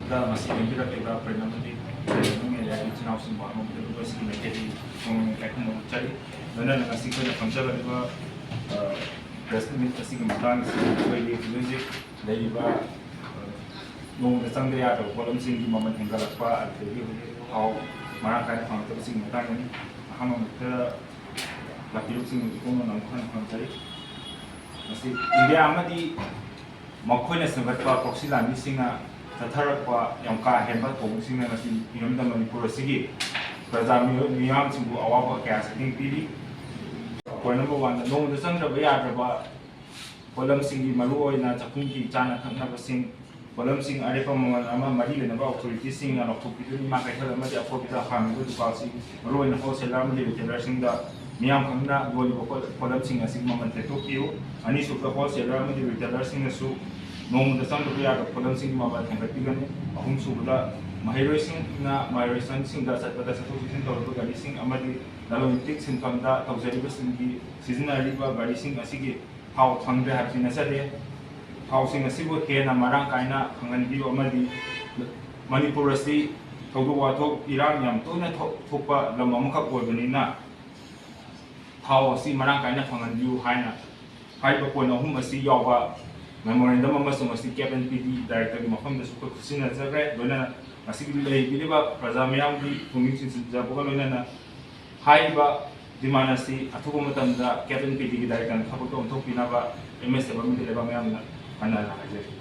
masih membira kita pernah nanti mengenai channel semua mungkin itu masih menjadi teknologi cari dan masih kita kerja dengan presiden masih kemudian sebagai music dari nung sang dia atau kolom sing di momen hingga lepas jadi how mana kan orang sing kemudian ini hang kita lagi sing itu menangkan cari masih India amat di makuin sebagai proxy lagi singa ꯆꯠꯊꯔꯛꯄ ꯌꯥꯝ ꯀꯥ ꯍꯦꯟꯕ ꯊꯧꯑꯣꯡꯁꯤꯡꯅ ꯉꯁꯤ ꯏꯔꯝꯗꯝ ꯃꯅꯤꯄꯨꯔ ꯑꯁꯤꯒꯤ ꯄ꯭ꯔꯖꯥ ꯃꯤꯌꯥꯝꯁꯤꯡꯕꯨ ꯑꯋꯥꯕ ꯀꯌꯥ ꯁꯛꯇꯤꯡ ꯄꯤꯔꯤ꯫ Point number 1 ꯅꯣꯡꯃꯗ ꯆꯪꯗ꯭ꯔꯕ ꯌꯥꯗ꯭ꯔꯕ ꯄꯣꯠꯂꯝꯁꯤꯡꯒꯤ ꯃꯔꯨꯑꯣꯏꯅ ꯆꯥꯛꯈꯨꯝꯒꯤ ꯆꯥꯅ ꯊꯛꯅꯕꯁꯤꯡ ꯄꯣꯠꯂꯝꯁꯤꯡ ꯑꯔꯦꯞꯄ ꯃꯃꯜ ꯑꯃ ꯃꯔꯤ ꯂꯩꯅꯕ ꯑꯣꯊꯣꯔꯤꯇꯤꯁꯤꯡꯅ ꯂꯧꯊꯣꯛꯄꯤꯗꯨꯅ ꯏꯃꯥ ꯀꯩꯊꯦꯜ ꯑꯃꯗꯤ ꯑꯐꯣꯠꯄꯗ ꯍꯥꯡꯂꯤꯕ ꯗꯨꯀꯥꯟꯁꯤꯡ ꯃꯔꯨꯑꯣꯏꯅ ꯍꯣꯜꯁꯦꯂꯔ ꯑꯃꯗꯤ ꯔꯤꯇꯦꯂꯔꯁꯤꯡꯗ ꯃꯤꯌꯥꯝ ꯈꯪꯅ ꯌꯣꯜꯂꯤꯕ ꯄꯣꯠꯂꯝꯁꯤꯡ ꯑꯁꯤ ꯃꯃꯜ ꯊꯦꯠꯇꯣꯛꯄꯤꯌꯨ꯫ ꯑꯅꯤꯁꯨꯕꯗ ꯍꯣꯜꯁꯦꯂꯔ ꯑꯃꯗꯤ ꯔꯤꯇꯦꯂꯔꯁꯤꯡꯅꯁꯨ ꯅꯣꯡꯃꯗ ꯆꯪꯗꯕ ꯌꯥꯗꯕ ꯄꯣꯠꯂꯝꯁꯤꯡꯒꯤ ꯃꯃꯜ ꯍꯦꯟꯒꯠꯄꯤꯒꯅꯤ꯫ ꯑꯍꯨꯝꯁꯨꯕꯗ ꯃꯍꯩꯔꯣꯏꯁꯤꯡꯅ ꯃꯍꯩꯔꯣꯏꯁꯪꯁꯤꯡꯗ ꯆꯠꯄꯗ ꯆꯠꯊꯣꯛ ꯆꯠꯁꯤꯟ ꯇꯧꯔꯤꯕ ꯒꯥꯔꯤꯁꯤꯡ ꯑꯃꯗꯤ ꯂꯂꯣꯟ ꯏꯇꯤꯛ ꯁꯤꯟꯐꯝꯗ ꯇꯧꯖꯔꯤꯕꯁꯤꯡꯒꯤ ꯁꯤꯖꯤꯟꯅꯔꯤꯕ ꯒꯥꯔꯤꯁꯤꯡ ꯑꯁꯤꯒꯤ ꯊꯥꯎ ꯐꯪꯗ꯭ꯔꯦ ꯍꯥꯏꯕꯁꯤ ꯅꯠꯆꯗꯦ ꯊꯥꯎꯁꯤꯡ ꯑꯁꯤꯕꯨ ꯍꯦꯟꯅ ꯃꯔꯥꯡ ꯀꯥꯏꯅ ꯐꯪꯍꯟꯕꯤꯌꯨ ꯑꯃꯗꯤ ꯃꯅꯤꯄꯨꯔ ꯑꯁꯤ ꯊꯧꯗꯣꯛ ꯋꯥꯊꯣꯛ ꯏꯔꯥꯡ ꯌꯥꯝ ꯇꯣꯏꯅ ꯊꯣꯛꯄ ꯂꯝ ꯑꯃꯈꯛ ꯑꯣꯏꯕꯅꯤꯅ ꯊꯥꯎ ꯑꯁꯤ ꯃꯔꯥꯡ ꯀꯥꯏꯅ ꯐꯪꯍꯟꯕꯤꯌꯨ ꯍꯥꯏꯅ ꯍꯥꯏꯔꯤꯕ ꯄꯣꯏꯟꯠ ꯑꯍꯨꯝ ꯑꯁꯤ ꯌꯥꯎꯕ ꯃꯦꯃꯣꯔꯦꯟꯗꯝ ꯑꯃꯁꯨꯡ ꯃꯁꯤ CAF PD ꯗꯥꯏꯔꯦꯛꯇꯔꯒꯤ ꯃꯐꯝꯗꯁꯨ ꯑꯩꯈꯣꯏ ꯈꯨꯠꯁꯤꯟꯅꯖꯈ꯭ꯔꯦ ꯂꯣꯏꯅꯅ ꯃꯁꯤꯒꯤ ꯂꯩꯕꯤꯔꯤꯕ ꯄ꯭ꯔꯖꯥ ꯃꯤꯌꯥꯝꯒꯤ ꯄꯨꯛꯅꯤꯡ ꯆꯤꯡꯁꯤꯟꯖꯕꯒ ꯂꯣꯏꯅꯅ ꯍꯥꯏꯔꯤꯕ ꯗꯤꯃꯥꯟ ꯑꯁꯤ ꯑꯊꯨꯕ ꯃꯇꯝꯗ CAF PDꯒꯤ ꯗꯥꯏꯔꯦꯛꯇꯔꯅ ꯊꯕꯛꯇ ꯑꯣꯟꯊꯣꯛꯄꯤꯅꯕ MSF ꯑꯃꯗꯤ ꯂꯩꯕꯥꯛ ꯃꯌꯥꯝꯅ ꯀꯟꯅ ꯍꯥꯏꯖꯔꯤ꯫